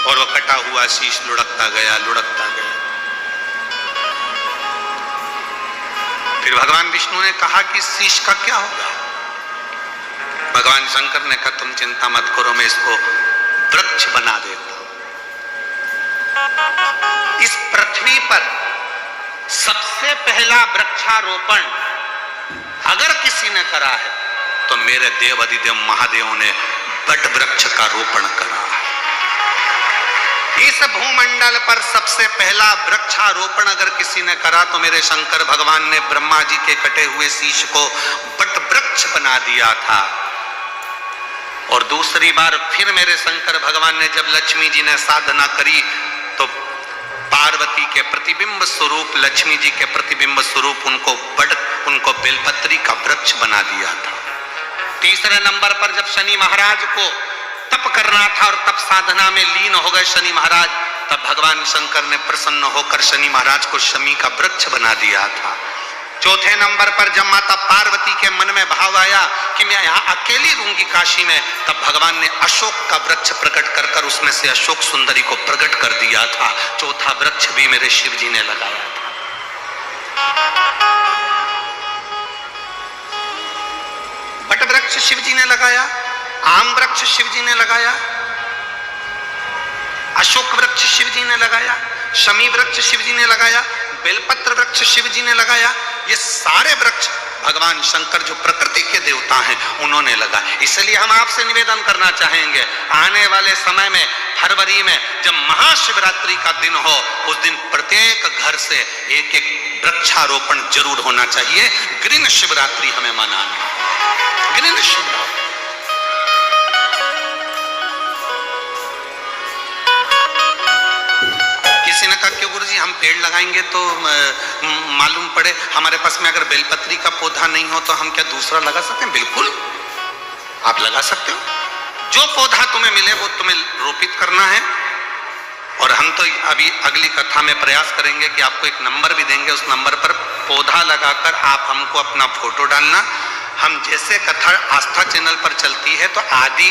और वो कटा हुआ शीश लुढ़कता गया, लुढ़कता गया। फिर भगवान विष्णु ने कहा कि शीश का क्या होगा? भगवान शंकर ने कहा तुम चिंता मत करो, मैं इसको वृक्ष बना देता हूं। इस पृथ्वी पर सबसे पहला वृक्षारोपण अगर किसी ने करा है तो मेरे देव अधिदेव महादेव ने वट वृक्ष का रोपण करा है। इस भूमंडल पर सबसे पहला वृक्षारोपण अगर किसी ने करा तो मेरे शंकर भगवान ने ब्रह्मा जी के कटे हुए शीश को वट वृक्ष बना दिया था। और दूसरी बार फिर मेरे शंकर भगवान ने जब लक्ष्मी जी ने साधना करी तो पार्वती के प्रतिबिंब स्वरूप, लक्ष्मी जी के प्रतिबिंब स्वरूप उनको बेलपत्री का वृक्ष बना दिया था। तीसरे नंबर पर जब शनि महाराज को तप करना था और तप साधना में लीन हो गए शनि महाराज, तब भगवान शंकर ने प्रसन्न होकर शनि महाराज को शमी का वृक्ष बना दिया था। चौथे नंबर पर जब माता पार्वती के मन में भाव आया कि मैं यहाँ अकेली रहूंगी काशी में, तब भगवान ने अशोक का वृक्ष प्रकट कर कर उसमें से अशोक सुंदरी को प्रकट कर दिया था। चौथा वृक्ष भी मेरे शिव जी ने लगाया था। वट वृक्ष शिव जी ने लगाया, आम वृक्ष शिव जी ने लगाया, अशोक वृक्ष शिव जी ने लगाया, शमी वृक्ष शिव जी ने लगाया, बेलपत्र वृक्ष शिव जी ने लगाया। ये सारे वृक्ष भगवान शंकर जो प्रकृति के देवता हैं उन्होंने लगा। इसलिए हम आपसे निवेदन करना चाहेंगे, आने वाले समय में फरवरी में जब महाशिवरात्रि का दिन हो, उस दिन प्रत्येक घर से एक एक वृक्षारोपण जरूर होना चाहिए। ग्रीन शिवरात्रि हमें मनाना है, ग्रीन शिवरात्रि। किसी ने कहा क्यों गुरुजी हम पेड़ लगाएंगे तो मालूम पड़े हमारे पास में अगर बेलपत्री का पौधा नहीं हो तो हम क्या दूसरा लगा सकते हैं? बिल्कुल आप लगा सकते हो। जो पौधा तुम्हें मिले वो तुम्हें रोपित करना है। और हम तो अभी अगली कथा में प्रयास करेंगे कि आपको एक नंबर भी देंगे, उस नंबर पर पौधा लगाकर आप हमको अपना फोटो डालना। हम जैसे कथा आस्था चैनल पर चलती है तो आदि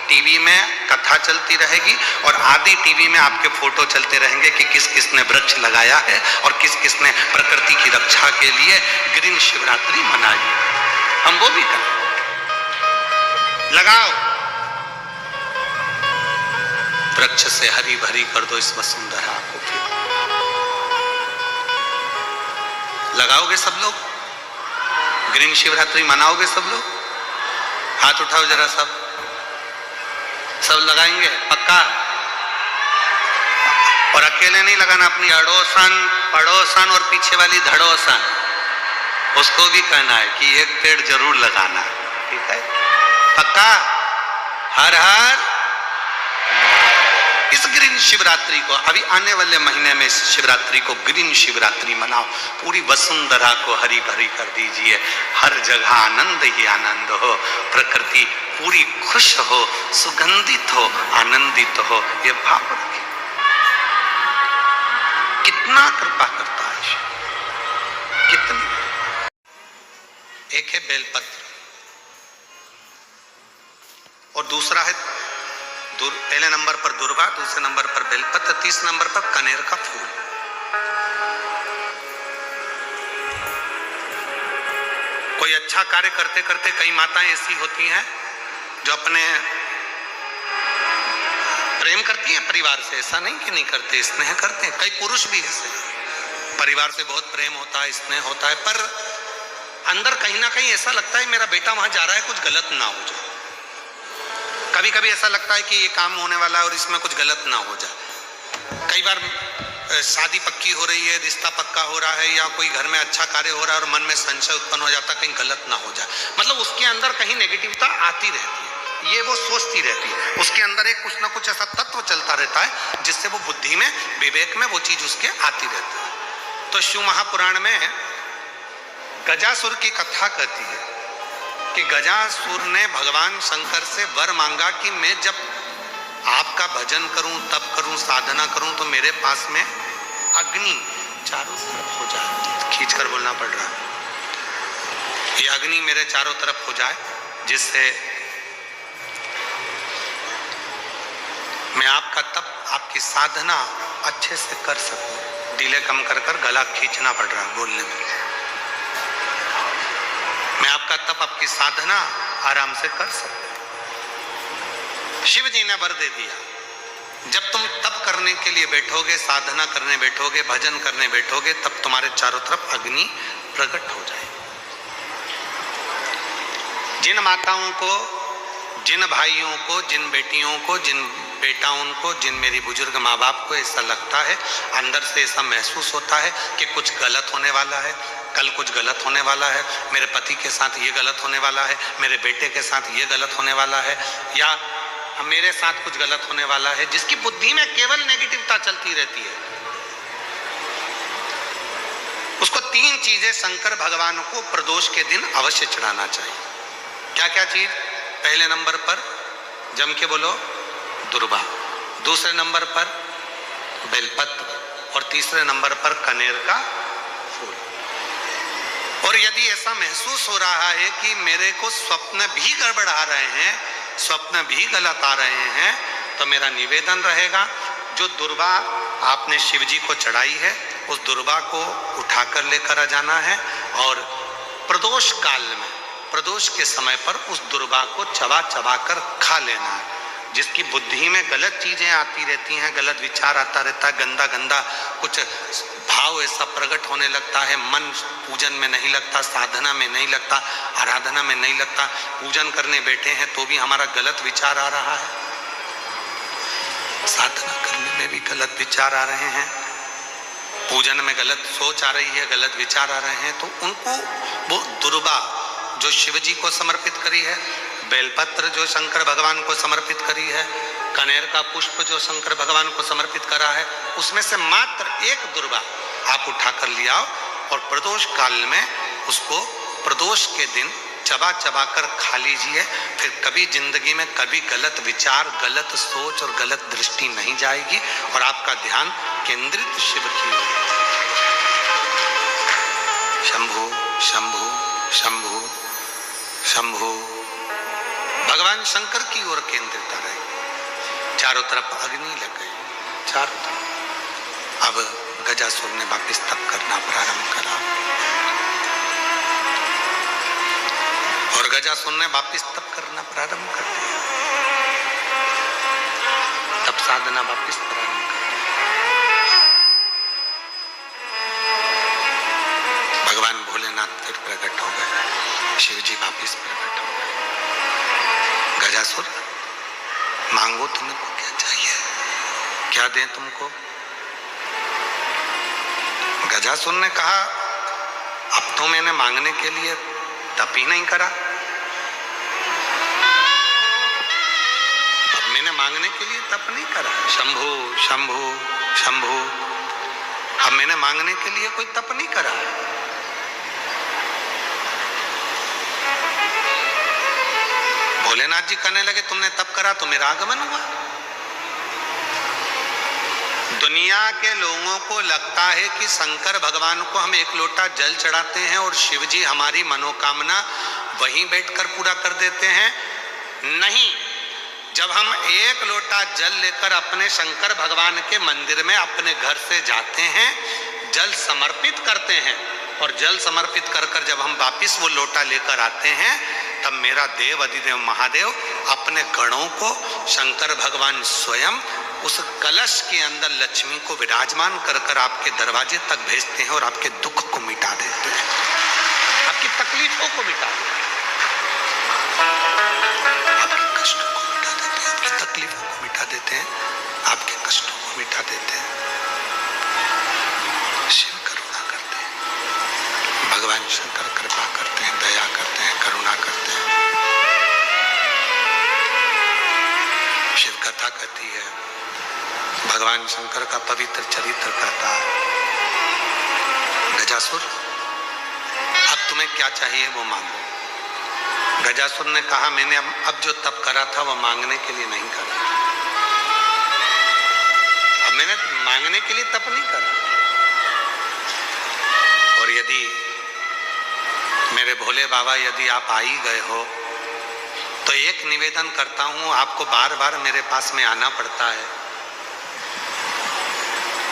टीवी में कथा चलती रहेगी और आदि टीवी में आपके फोटो चलते रहेंगे कि किस किस ने वृक्ष लगाया है और किस किस ने प्रकृति की रक्षा के लिए ग्रीन शिवरात्रि मनाई। हम वो भी करें। लगाओ, वृक्ष से हरी भरी कर दो इस वसुंधरा को। फिर लगाओगे सब लोग? ग्रीन शिवरात्रि मनाओगे सब लोग? हाथ उठाओ जरा, सब लगाएंगे पक्का? और अकेले नहीं लगाना, अपनी अड़ोसन पड़ोसन और पीछे वाली धड़ोसन उसको भी कहना है कि एक पेड़ जरूर लगाना। ठीक है, पक्का? हर हर। इस ग्रीन शिवरात्रि को अभी आने वाले महीने में शिवरात्रि को ग्रीन शिवरात्रि मनाओ। पूरी वसुंधरा को हरी भरी कर दीजिए। हर जगह आनंद ही आनंद हो, प्रकृति पूरी खुश हो, सुगंधित हो, आनंदित हो। ये भाव रखिए। कितना कृपा करता है, कितनी। एक है बेलपत्र और दूसरा है पहले नंबर पर दुर्वा, दूसरे नंबर पर बेलपत्र, तीसरे नंबर पर कनेर का फूल। कोई अच्छा कार्य करते करते कई माताएं ऐसी होती हैं जो अपने प्रेम करती हैं परिवार से, ऐसा नहीं कि नहीं करते, स्नेह करते हैं। कई पुरुष भी ऐसे परिवार से बहुत प्रेम होता है, स्नेह होता है, पर अंदर कहीं ना कहीं ऐसा लगता है मेरा बेटा वहां जा रहा है कुछ गलत ना हो जाए। कभी कभी ऐसा लगता है कि ये काम होने वाला है और इसमें कुछ गलत ना हो जाए। कई बार शादी पक्की हो रही है, रिश्ता पक्का हो रहा है, या कोई घर में अच्छा कार्य हो रहा है और मन में संशय उत्पन्न हो जाता है कहीं गलत ना हो जाए। मतलब उसके अंदर कहीं नेगेटिविटी आती रहती है, ये वो सोचती रहती है। उसके अंदर एक कुछ ना कुछ ऐसा तत्व चलता रहता है जिससे वो बुद्धि में, विवेक में वो चीज उसके आती रहती है। तो शिव महापुराण में गजासुर की कथा कहती है कि गजासुर ने भगवान शंकर से वर मांगा कि मैं जब आपका भजन करूं, तप करूं, साधना करूं तो मेरे पास में अग्नि चारों तरफ हो जाए। खींच कर बोलना पड़ रहा है। ये अग्नि मेरे चारों तरफ हो जाए जिससे मैं आपका तप, आपकी साधना अच्छे से कर सकूं। डिले कम कर कर गला खींचना पड़ रहा है बोलने में। मैं आपका तप, आपकी साधना आराम से कर सकूं। शिव जी ने वर दे दिया, जब तुम तप करने के लिए बैठोगे, साधना करने बैठोगे, भजन करने बैठोगे, तब तुम्हारे चारों तरफ अग्नि प्रकट हो जाए। जिन माताओं को, जिन भाइयों को, जिन बेटियों को, जिन बेटाओं को, जिन मेरी बुजुर्ग माँ बाप को ऐसा लगता है, अंदर से ऐसा महसूस होता है कि कुछ गलत होने वाला है, कल कुछ गलत होने वाला है, मेरे पति के साथ ये गलत होने वाला है, मेरे बेटे के साथ ये गलत होने वाला है, या मेरे साथ कुछ गलत होने वाला है, जिसकी बुद्धि में केवल नेगेटिवता चलती रहती है, उसको 3 चीजें शंकर भगवान को प्रदोष के दिन अवश्य चढ़ाना चाहिए। क्या क्या चीज? पहले नंबर पर जम के बोलो दुर्वा, दूसरे नंबर पर बेलपत्र, और तीसरे नंबर पर कनेर का फूल। और यदि ऐसा महसूस हो रहा है कि मेरे को स्वप्न भी गड़बड़ा रहे हैं, स्वप्न भी गलत आ रहे हैं, तो मेरा निवेदन रहेगा, जो दुर्वा आपने शिव जी को चढ़ाई है, उस दुर्वा को उठाकर लेकर आ जाना है, और प्रदोष काल में, प्रदोष के समय पर उस दुर्वा को चबा चबा कर खा लेना है। जिसकी बुद्धि में गलत चीजें आती रहती हैं, गलत विचार आता रहता है, गंदा गंदा कुछ भाव ऐसा प्रकट होने लगता है, मन पूजन में नहीं लगता, साधना में नहीं लगता, आराधना में नहीं लगता, पूजन करने बैठे हैं तो भी हमारा गलत विचार आ रहा है, साधना करने में भी गलत विचार आ रहे हैं, पूजन में गलत सोच आ रही है, गलत विचार आ रहे हैं, तो उनको वो दुर्वा जो शिव जी को समर्पित करी है, बेलपत्र जो शंकर भगवान को समर्पित करी है, कनेर का पुष्प जो शंकर भगवान को समर्पित करा है, उसमें से मात्र एक दुर्वा आप उठाकर ले आओ, और प्रदोष काल में उसको प्रदोष के दिन चबा चबा कर खा लीजिए। फिर कभी जिंदगी में कभी गलत विचार, गलत सोच और गलत दृष्टि नहीं जाएगी, और आपका ध्यान केंद्रित शिव की ओर। शंभु शंभु शंभु शंभु, भगवान शंकर की ओर केंद्रित रहे। चारों तरफ अग्नि लग गई, चारों तरफ। अब गजासुर ने वापिस तप करना प्रारंभ करा, और गजासुर ने वापिस तप करना प्रारंभ कर दिया, तप साधना वापिस प्रारंभ कर दिया। भगवान भोलेनाथ फिर प्रकट हो गए, शिव जी वापिस प्रकट हो गए। गजासुर, मांगो तुमको क्या चाहिए, क्या दें तुमको? गजासुर ने कहा, अब तो मैंने मांगने के लिए तप ही नहीं करा, अब मैंने मांगने के लिए तप नहीं करा। शंभु शंभु शंभु, अब मैंने मांगने के लिए कोई तप नहीं करा। भोलेनाथ जी कहने लगे, तुमने तप करा तो मेरा आगमन हुआ। दुनिया के लोगों को लगता है कि शंकर भगवान को हम एक लोटा जल चढ़ाते हैं और शिव जी हमारी मनोकामना वहीं बैठकर पूरा कर देते हैं। नहीं, जब हम एक लोटा जल लेकर अपने शंकर भगवान के मंदिर में अपने घर से जाते हैं, जल समर्पित करते हैं, और जल समर्पित कर कर जब हम वापिस वो लोटा लेकर आते हैं, तब मेरा देव अधिदेव महादेव अपने गणों को, शंकर भगवान स्वयं उस कलश के अंदर लक्ष्मी को विराजमान कर कर आपके दरवाजे तक भेजते हैं, और आपके दुख को मिटा देते हैं, आपकी तकलीफों को मिटा देते हैं, आपके कष्टों को मिटा देते हैं, आपकी तकलीफों को मिटा देते हैं, आपके कष्टों को मिटा देते हैं। शिव करुणा करते हैं, भगवान शंकर कृपा करते हैं, दया करते हैं, करुणा करते हैं। शिव कथा कहती है, भगवान शंकर का पवित्र चरित्र कहता है, गजासुर अब तुम्हें क्या चाहिए वो मांगो। गजासुर ने कहा, मैंने अब जो तप करा था वो मांगने के लिए नहीं करा, अब मैंने मांगने के लिए तप नहीं करा। और यदि मेरे भोले बाबा, यदि आप आ ही गए हो तो एक निवेदन करता हूं, आपको बार बार मेरे पास में आना पड़ता है,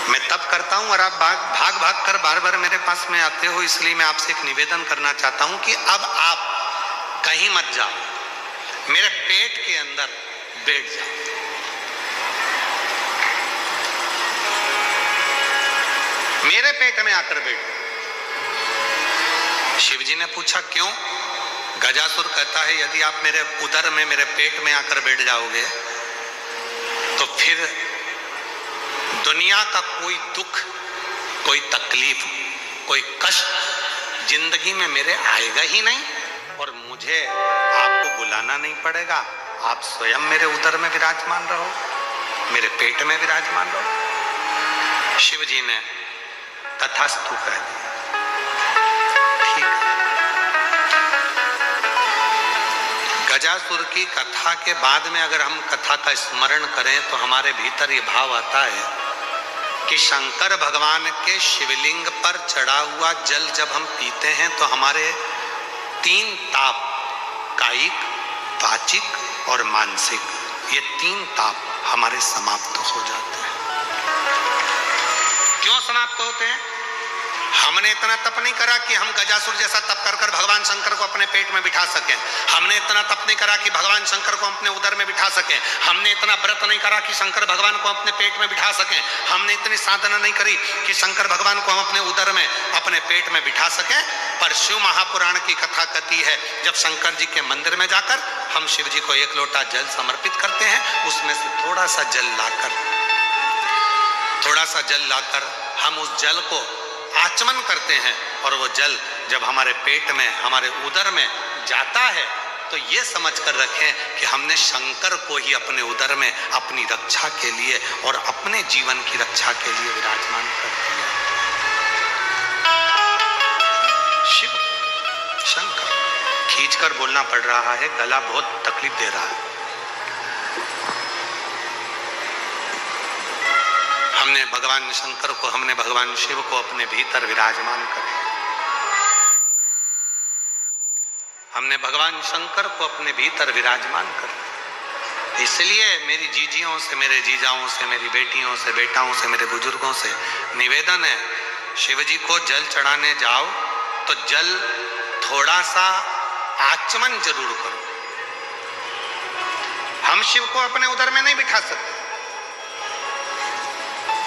मैं तब करता हूं और आप भाग भाग कर बार बार मेरे पास में आते हो, इसलिए मैं आपसे एक निवेदन करना चाहता हूं कि अब आप कहीं मत जाओ, मेरे पेट के अंदर बैठ जाओ। मेरे पेट में आकर बैठ। शिव जी ने पूछा क्यों? गजासुर कहता है यदि आप मेरे उदर में, मेरे पेट में आकर बैठ जाओगे तो फिर दुनिया का कोई दुख, कोई तकलीफ, कोई कष्ट जिंदगी में मेरे आएगा ही नहीं और मुझे आपको बुलाना नहीं पड़ेगा, आप स्वयं मेरे उदर में विराजमान रहो, मेरे पेट में विराजमान रहो। शिव जी ने तथास्तु कह दिया, ठीक है। गजासुर की कथा के बाद में अगर हम कथा का स्मरण करें तो हमारे भीतर ये भाव आता है कि शंकर भगवान के शिवलिंग पर चढ़ा हुआ जल जब हम पीते हैं तो हमारे 3 ताप, कायिक, वाचिक और मानसिक, ये 3 ताप हमारे समाप्त हो जाते हैं। क्यों समाप्त होते हैं? हमने इतना तप नहीं करा कि हम गजासुर जैसा तप कर कर भगवान शंकर को अपने पेट में बिठा सकें। हमने इतना तप नहीं करा कि भगवान शंकर को अपने उदर में बिठा सकें। हमने इतना व्रत नहीं करा कि शंकर भगवान को अपने पेट में बिठा सकें। हमने इतनी साधना नहीं करी कि शंकर भगवान को हम अपने उदर में, अपने पेट में बिठा सकें। पर शिव महापुराण की कथा कहती है जब शंकर जी के मंदिर में जाकर हम शिव जी को 1 लोटा जल समर्पित करते हैं, उसमें से थोड़ा सा जल लाकर हम उस जल को आचमन करते हैं और वो जल जब हमारे पेट में, हमारे उदर में जाता है तो ये समझ कर रखें कि हमने शंकर को ही अपने उदर में अपनी रक्षा के लिए और अपने जीवन की रक्षा के लिए विराजमान कर दिया। शिव शंकर, खींचकर बोलना पड़ रहा है, गला बहुत तकलीफ दे रहा है। हमने भगवान शंकर को, हमने भगवान शिव को अपने भीतर विराजमान कर, हमने भगवान शंकर को अपने भीतर विराजमान कर। इसलिए मेरी जीजियों से, मेरे जीजाओं से, मेरी बेटियों से, बेटाओं से, मेरे बुजुर्गों से निवेदन है, शिव जी को जल चढ़ाने जाओ तो जल थोड़ा सा आचमन जरूर करो। हम शिव को अपने उदर में नहीं बिठा सकते,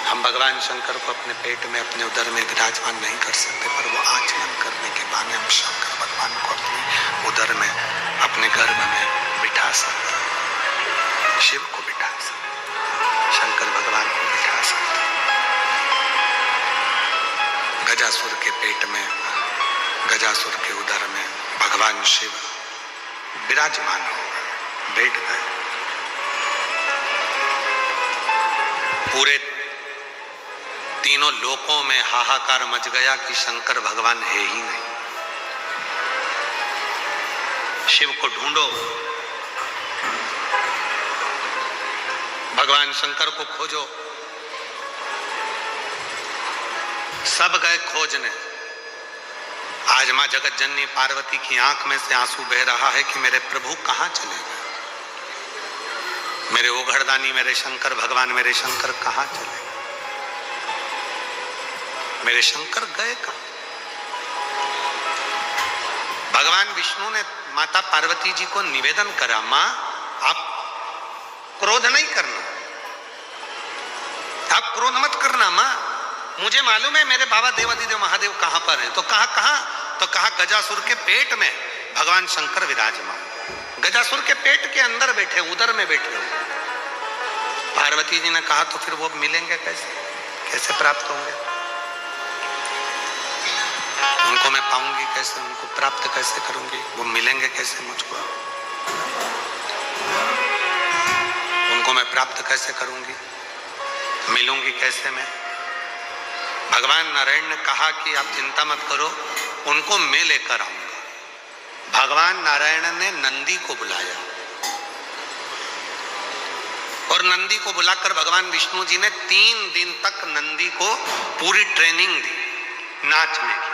हम भगवान शंकर को अपने पेट में, अपने उदर में विराजमान नहीं कर सकते, पर वो आचमन करने के बाद हम शंकर भगवान को अपने उदर में, अपने गर्भ में बिठा सकते, शिव को बिठा सकते, शंकर भगवान को बिठा सकते। गजासुर के पेट में, गजासुर के उदर में भगवान शिव विराजमान हो गए, बैठ गए। पूरे तीनों लोकों में हाहाकार मच गया कि शंकर भगवान है ही नहीं, शिव को ढूंढो। भगवान शंकर को खोजो। सब गए खोजने। आज मां जगत जननी पार्वती की आंख में से आंसू बह रहा है कि मेरे प्रभु कहां चले गए, मेरे ओघड़दानी, मेरे शंकर भगवान, मेरे शंकर कहां चले गए, मेरे शंकर गए कहां। भगवान विष्णु ने माता पार्वती जी को निवेदन करा, मां आप क्रोध नहीं करना, आप क्रोध मत करना मां, मुझे मालूम है मेरे बाबा देवादिदेव महादेव कहां पर हैं। तो कहां? तो कहा गजासुर के पेट में भगवान शंकर विराजमान, गजासुर के पेट के अंदर बैठे, उदर में बैठे। पार्वती जी ने कहा तो फिर वो मिलेंगे कैसे, कैसे प्राप्त होंगे, उनको मैं पाऊंगी कैसे, उनको प्राप्त कैसे करूंगी, वो मिलेंगे कैसे मुझको, उनको मैं प्राप्त कैसे करूंगी, मिलूंगी कैसे मैं। भगवान नारायण ने कहा कि आप चिंता मत करो, उनको मैं लेकर आऊंगा। भगवान नारायण ने नंदी को बुलाया और नंदी को बुलाकर भगवान विष्णु जी ने 3 दिन तक नंदी को पूरी ट्रेनिंग दी नाचने की,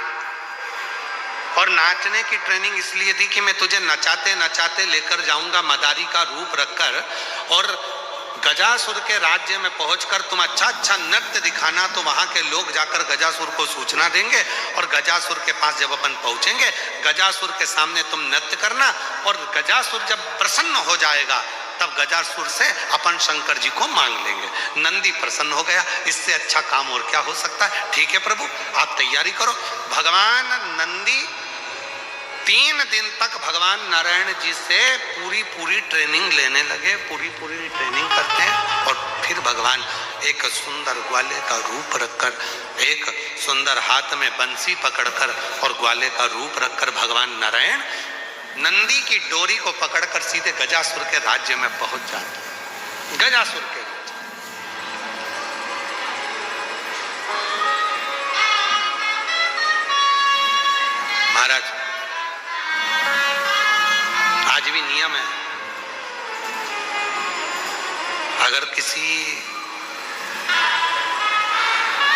और नाचने की ट्रेनिंग इसलिए दी कि मैं तुझे नचाते नचाते लेकर जाऊंगा मदारी का रूप रखकर, और गजासुर के राज्य में पहुंचकर तुम अच्छा अच्छा नृत्य दिखाना, तो वहां के लोग जाकर गजासुर को सूचना देंगे, और गजासुर के पास जब अपन पहुंचेंगे, गजासुर के सामने तुम नृत्य करना, और गजासुर जब प्रसन्न हो जाएगा तब गजासुर से अपन शंकर जी को मांग लेंगे। नंदी प्रसन्न हो गया, इससे अच्छा काम और क्या हो सकता है। ठीक है प्रभु, आप तैयारी करो। भगवान नंदी 3 दिन तक भगवान नारायण जी से पूरी ट्रेनिंग लेने लगे, पूरी ट्रेनिंग करते हैं, और फिर भगवान एक सुंदर ग्वाले का रूप रखकर, एक सुंदर हाथ में बंसी पकड़कर और ग्वाले का रूप रखकर भगवान नारायण नंदी की डोरी को पकड़कर सीधे गजासुर के राज्य में पहुंच जाते। गजासुर के राज्य, महाराज आज भी नियम है, अगर किसी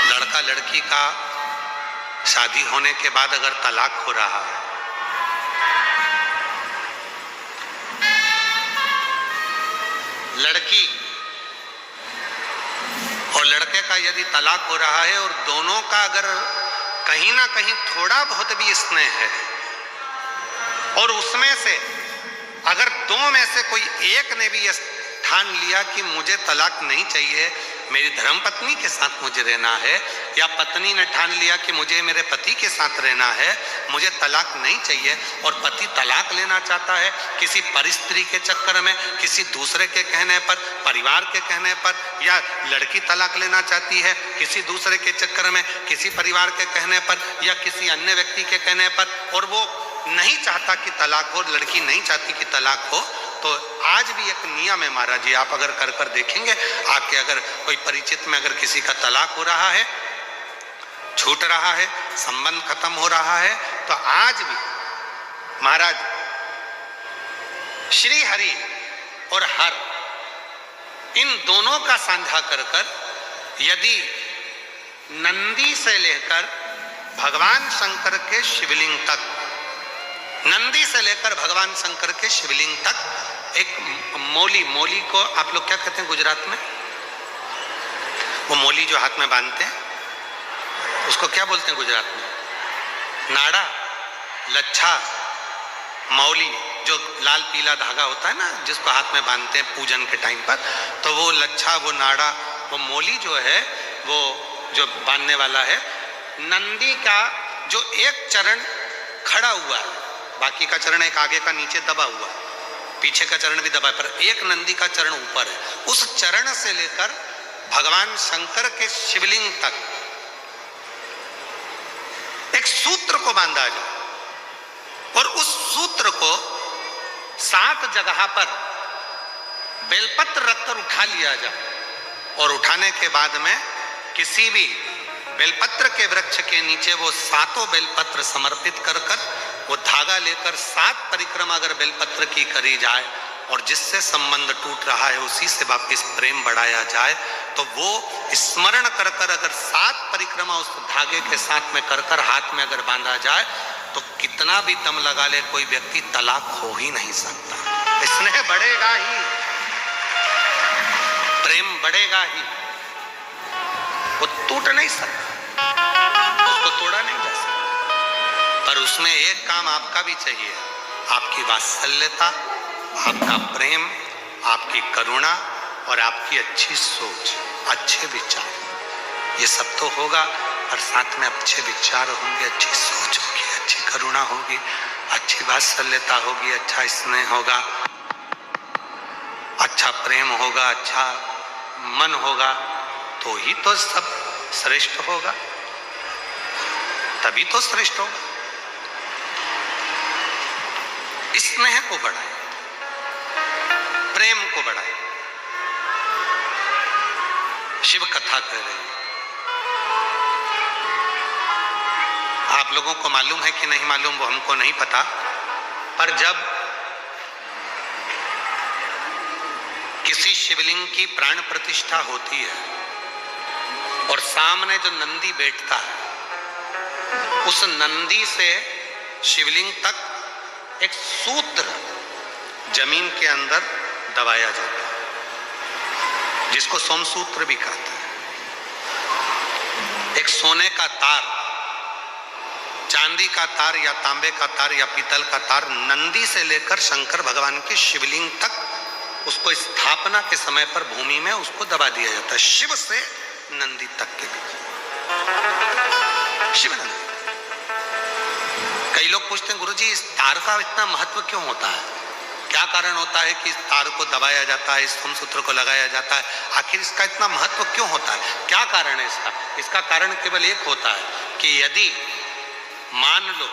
लड़का लड़की का शादी होने के बाद अगर तलाक हो रहा है, लड़की और लड़के का यदि तलाक हो रहा है, और दोनों का अगर कहीं ना कहीं थोड़ा बहुत भी स्नेह है, और उसमें से अगर 2 में से कोई एक ने भी ठान लिया कि मुझे तलाक नहीं चाहिए, मेरी धर्मपत्नी के साथ मुझे रहना है, या पत्नी ने ठान लिया कि मुझे मेरे पति के साथ रहना है, मुझे तलाक नहीं चाहिए, और पति तलाक लेना चाहता है किसी परिस्त्री के चक्कर में, किसी दूसरे के कहने पर, परिवार के कहने पर, या लड़की तलाक लेना चाहती है किसी दूसरे के चक्कर में, किसी परिवार के कहने पर या किसी अन्य व्यक्ति के कहने पर, और वो नहीं चाहता कि तलाक हो, लड़की नहीं चाहती कि तलाक हो, तो आज भी एक नियम है महाराज जी, आप अगर कर देखेंगे, आपके अगर कोई परिचित में अगर किसी का तलाक हो रहा है, छूट रहा है, संबंध खत्म हो रहा है, तो आज भी महाराज श्री हरि और हर इन दोनों का साझा कर यदि नंदी से लेकर भगवान शंकर के शिवलिंग तक, नंदी से लेकर भगवान शंकर के शिवलिंग तक एक मोली को आप लोग क्या कहते हैं गुजरात में, वो मोली जो हाथ में बांधते हैं उसको क्या बोलते हैं गुजरात में? नाड़ा, लच्छा, मौली, जो लाल पीला धागा होता है ना जिसको हाथ में बांधते हैं पूजन के टाइम पर, तो वो लच्छा, वो नाड़ा, वो मोली जो है, वो जो बांधने वाला है, नंदी का जो एक चरण खड़ा हुआ है, बाकी का चरण एक आगे का नीचे दबा हुआ है, पीछे का चरण भी दबा है, पर एक नंदी का चरण ऊपर है, उस चरण से लेकर भगवान शंकर के शिवलिंग तक एक सूत्र को बांधा जाए, और उस सूत्र को 7 जगह पर बेलपत्र रखकर उठा लिया जाए, और उठाने के बाद में किसी भी बेलपत्र के वृक्ष के नीचे वो 7 बेलपत्र समर्पित कर वो धागा लेकर 7 परिक्रमा अगर बेलपत्र की करी जाए, और जिससे संबंध टूट रहा है उसी से वापिस प्रेम बढ़ाया जाए, तो वो स्मरण कर अगर 7 परिक्रमा उस धागे के साथ में कर हाथ में अगर बांधा जाए, तो कितना भी दम लगा ले कोई व्यक्ति तलाक हो ही नहीं सकता। स्नेह बढ़ेगा ही, प्रेम बढ़ेगा ही, वो टूट नहीं सकता, उसको तोड़ा नहीं जा सकता। पर उसमें एक काम आपका भी चाहिए, आपकी वात्सल्यता, आपका प्रेम, आपकी करुणा और आपकी अच्छी सोच, अच्छे विचार, ये सब तो होगा, और साथ में अच्छे विचार होंगे, अच्छी सोच होगी, अच्छी करुणा होगी, अच्छी वात्सल्यता होगी, अच्छा स्नेह होगा, अच्छा प्रेम होगा, अच्छा मन होगा, तो ही तो सब श्रेष्ठ होगा, तभी तो श्रेष्ठ होगा। स्नेह को बढ़ाए, प्रेम को बढ़ाए। शिव कथा कह रहे हैं, आप लोगों को मालूम है कि नहीं मालूम वो हमको नहीं पता, पर जब किसी शिवलिंग की प्राण प्रतिष्ठा होती है और सामने जो नंदी बैठता है, उस नंदी से शिवलिंग तक एक सूत्र जमीन के अंदर दबाया जाता है, जिसको सोमसूत्र भी कहते हैं। एक सोने का तार, चांदी का तार या तांबे का तार या पीतल का तार नंदी से लेकर शंकर भगवान के शिवलिंग तक उसको स्थापना के समय पर भूमि में उसको दबा दिया जाता है। शिव से नंदी तक के बीच, शिव नंदी। कई लोग पूछते हैं गुरुजी इस तार का इतना महत्व क्यों होता है, क्या कारण होता है कि इस तार को दबाया जाता है, इस सोमसूत्र को लगाया जाता है, आखिर इसका इतना महत्व क्यों होता है, क्या कारण है इसका? इसका कारण केवल एक होता है कि यदि मान लो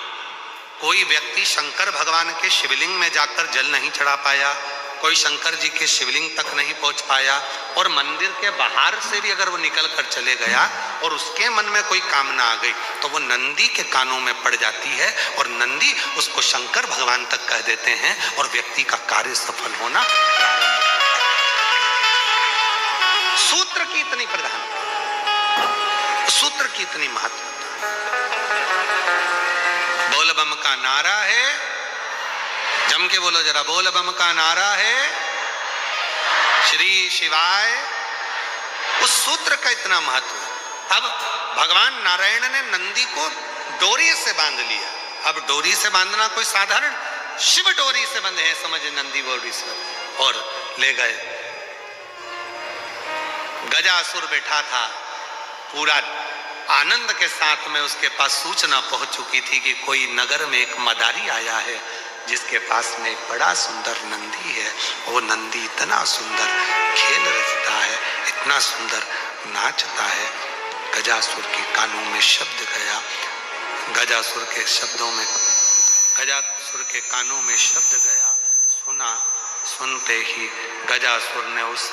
कोई व्यक्ति शंकर भगवान के शिवलिंग में जाकर जल नहीं चढ़ा पाया, कोई शंकर जी के शिवलिंग तक नहीं पहुंच पाया और मंदिर के बाहर से भी अगर वो निकल कर चले गया और उसके मन में कोई कामना आ गई तो वो नंदी के कानों में पड़ जाती है और नंदी उसको शंकर भगवान तक कह देते हैं और व्यक्ति का कार्य सफल होना प्रारंभ होता है। सूत्र की इतनी प्रधानता, सूत्र की इतनी महत्वता। बोल बम का नारा है, जम के बोलो जरा, बोल बम का नारा है श्री शिवाय। उस सूत्र का इतना महत्व है। अब भगवान नारायण ने नंदी को डोरी से बांध लिया। अब डोरी से बांधना कोई साधारण, शिव डोरी से बंधे हैं, समझे, नंदी डोरी से, और ले गए। गजासुर बैठा था, पूरा आनंद के साथ में उसके पास सूचना पहुंच चुकी थी कि कोई नगर में एक मदारी आया है जिसके पास में एक बड़ा सुंदर नंदी है। वो नंदी इतना सुंदर खेल रचता है, इतना सुंदर नाचता है। गजासुर के कानों में शब्द गया, गजासुर के शब्दों में, गजासुर के कानों में शब्द गया, सुना। सुनते ही गजासुर ने उस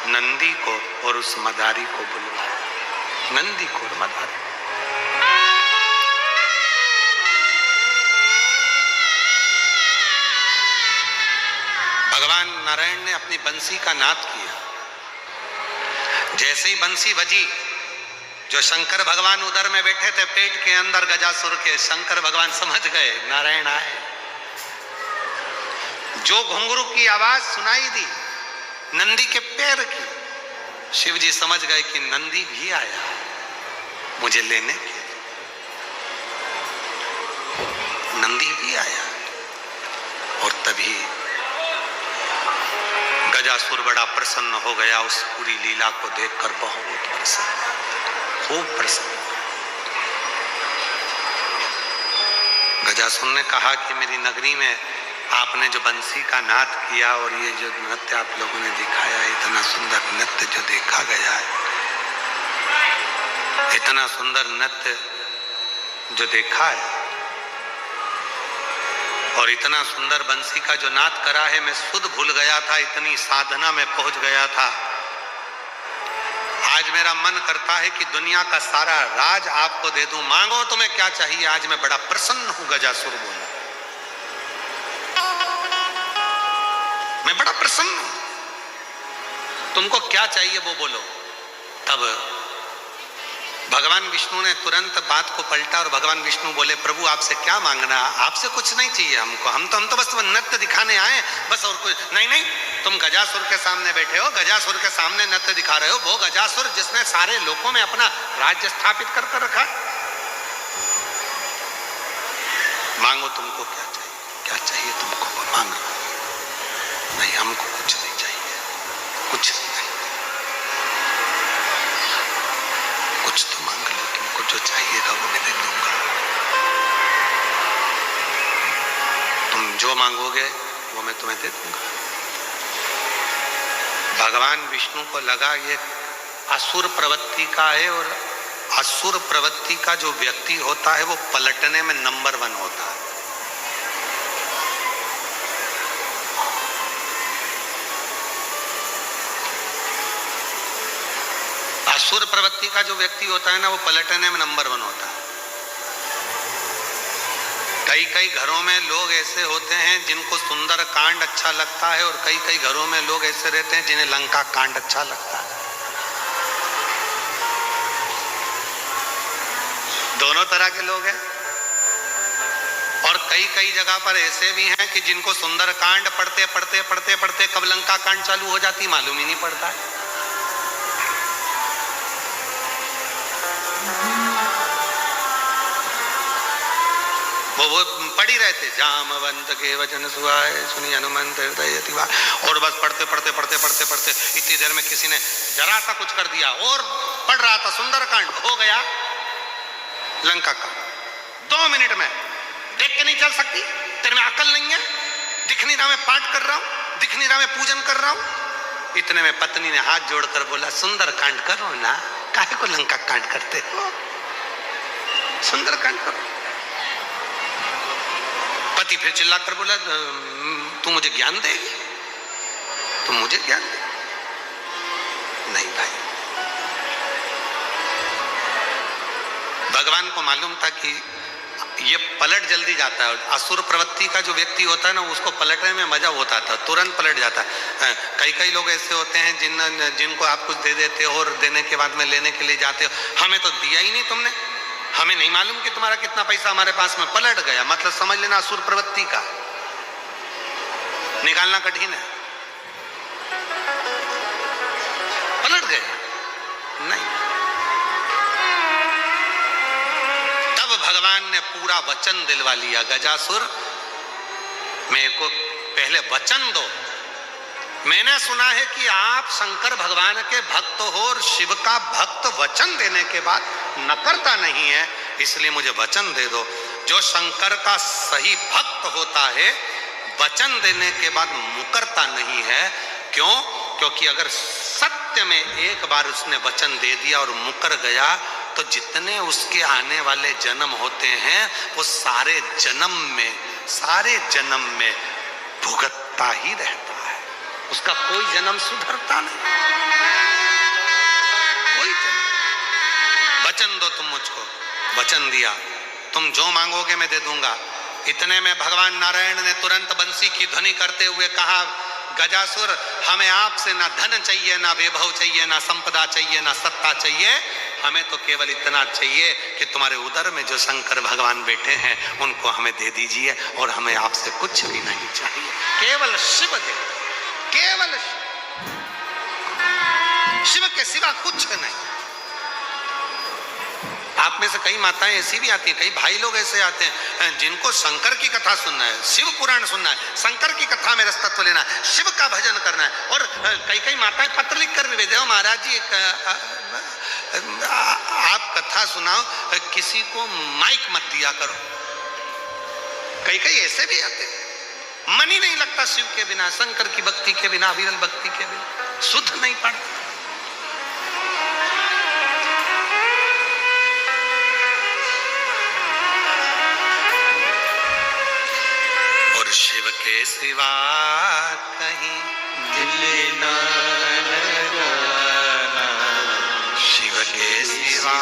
नंदी को और उस मदारी को बुलवाया, नंदी को और मदारी। भगवान नारायण ने अपनी बंसी का नाद किया। जैसे ही बंसी बजी, जो शंकर भगवान उधर में बैठे थे पेट के अंदर गजासुर के, शंकर भगवान समझ गए नारायण आए। जो घुंघरू की आवाज सुनाई दी नंदी के पैर की, शिव जी समझ गए कि नंदी भी आया मुझे लेने के। नंदी भी आया और तभी गजासुर बड़ा प्रसन्न हो गया। उस पूरी लीला को देखकर बहुत प्रसन्न, खूब प्रसन्न। गजासुर ने कहा कि मेरी नगरी में आपने जो बंसी का नाद किया और ये जो नृत्य आप लोगों ने दिखाया, इतना सुंदर नृत्य जो देखा गया है, इतना सुंदर नृत्य जो देखा है और इतना सुंदर बंसी का जो नाद करा है, मैं सुध भूल गया था, इतनी साधना में पहुंच गया था। आज मेरा मन करता है कि दुनिया का सारा राज आपको दे दूं, मांगो तुम्हें क्या चाहिए। आज मैं बड़ा प्रसन्न हूं, गजासुर बोला, मैं बड़ा प्रसन्न हूं, तुमको क्या चाहिए वो बोलो। तब भगवान विष्णु ने तुरंत बात को पलटा और भगवान विष्णु बोले, प्रभु आपसे क्या मांगना, आपसे कुछ नहीं चाहिए हमको, हम तो बस नृत्य दिखाने आए बस, और कुछ नहीं। नहीं, तुम गजासुर के सामने बैठे हो, गजासुर के सामने नृत्य दिखा रहे हो, वो गजासुर जिसने सारे लोकों में अपना राज्य स्थापित कर रखा। मांगो तुमको क्या चाहिए, क्या चाहिए तुमको मांगो। नहीं, हमको कुछ नहीं चाहिए, कुछ नहीं, कुछ तो मांग लो, तुमको जो चाहिएगा वो मैं दे दूंगा। तुम जो मांगोगे वो मैं तुम्हें दे दूंगा। भगवान विष्णु को लगा ये असुर प्रवृत्ति का है, और असुर प्रवृत्ति का जो व्यक्ति होता है वो पलटने में नंबर 1 होता है। असुर प्रवृत्ति का जो व्यक्ति होता है ना, वो पलटने में नंबर 1 होता है। कई कई घरों में लोग ऐसे होते हैं जिनको सुंदर कांड अच्छा लगता है, और कई कई घरों में लोग ऐसे रहते हैं जिन्हें लंका कांड अच्छा लगता है। दोनों तरह के लोग हैं। कई कई जगह पर ऐसे भी हैं कि जिनको सुंदरकांड पढ़ते पढ़ते पढ़ते पढ़ते कब लंका कांड चालू हो जाती मालूम ही नहीं पड़ता है। वो पढ़ ही रहते जामवंत के वचन सुहाए सुनी हनुमंत हृदय अतिवा, और बस पढ़ते पढ़ते पढ़ते पढ़ते पढ़ते इतनी देर में किसी ने जरा सा कुछ कर दिया और पढ़ रहा था सुंदरकांड, हो गया लंका का। 2 मिनट में देख के नहीं चल सकती, तेरे में अकल नहीं है, दिख नहीं रहा मैं पाठ कर रहा हूं, दिख नहीं रहा मैं पूजन कर रहा हूं। इतने में पत्नी ने हाथ जोड़कर बोला सुंदरकांड करो ना, काहे को लंका कांड करते हो, सुंदरकांड करो। पति फिर चिल्लाकर बोला तू मुझे ज्ञान देगी, तू मुझे ज्ञान दे। नहीं भाई, भगवान को मालूम था कि ये पलट जल्दी जाता है। असुर प्रवृत्ति का जो व्यक्ति होता है ना, उसको पलटने में मजा होता था, तुरंत पलट जाता है। कई कई लोग ऐसे होते हैं जिनको आप कुछ दे देते हो और देने के बाद में लेने के लिए जाते हो, हमें तो दिया ही नहीं तुमने, हमें नहीं मालूम कि तुम्हारा कितना पैसा हमारे पास में, पलट गया। मतलब समझ लेना असुर प्रवृत्ति का निकालना कठिन है, पलट गया। नहीं, तब भगवान ने पूरा वचन दिलवा लिया, गजासुर मेरे को पहले वचन दो। मैंने सुना है कि आप शंकर भगवान के भक्त हो और शिव का भक्त वचन देने के बाद नकरता नहीं है, इसलिए मुझे वचन दे दो। जो शंकर का सही भक्त होता है वचन देने के बाद मुकरता नहीं है। क्यों? क्योंकि अगर सत्य में एक बार उसने वचन दे दिया और मुकर गया तो जितने उसके आने वाले जन्म होते हैं वो सारे जन्म में भुगतता ही रहता है, उसका कोई जन्म सुधरता नहीं। कोई जन्म। वचन दो तुम मुझको, वचन दिया, तुम जो मांगोगे मैं दे दूंगा। इतने में भगवान नारायण ने तुरंत बंसी की ध्वनि करते हुए कहा, गजासुर हमें आपसे ना धन चाहिए, ना वैभव चाहिए, ना संपदा चाहिए, ना सत्ता चाहिए, हमें तो केवल इतना चाहिए कि तुम्हारे उदर में जो शंकर भगवान बैठे हैं उनको हमें दे दीजिए, और हमें आपसे कुछ भी नहीं चाहिए, केवल शिव दे, केवल शिव के सिवा कुछ नहीं। आप में से कई माताएं ऐसी भी आती हैं, कई भाई लोग ऐसे आते हैं जिनको शंकर की कथा सुनना है, शिव पुराण सुनना है, शंकर की कथा में रसतत्व लेना है, शिव का भजन करना है। और कई कई माताएं पत्र लिख कर भी भेजे, महाराज जी आप कथा सुनाओ, किसी को माइक मत दिया करो। कई कई ऐसे भी आते, मन ही नहीं लगता शिव के बिना, शंकर की भक्ति के बिना, विरल भक्ति के बिना शुद्ध नहीं पड़ता। शिव के सिवा कहीं दिल न लगाना, शिव के सिवा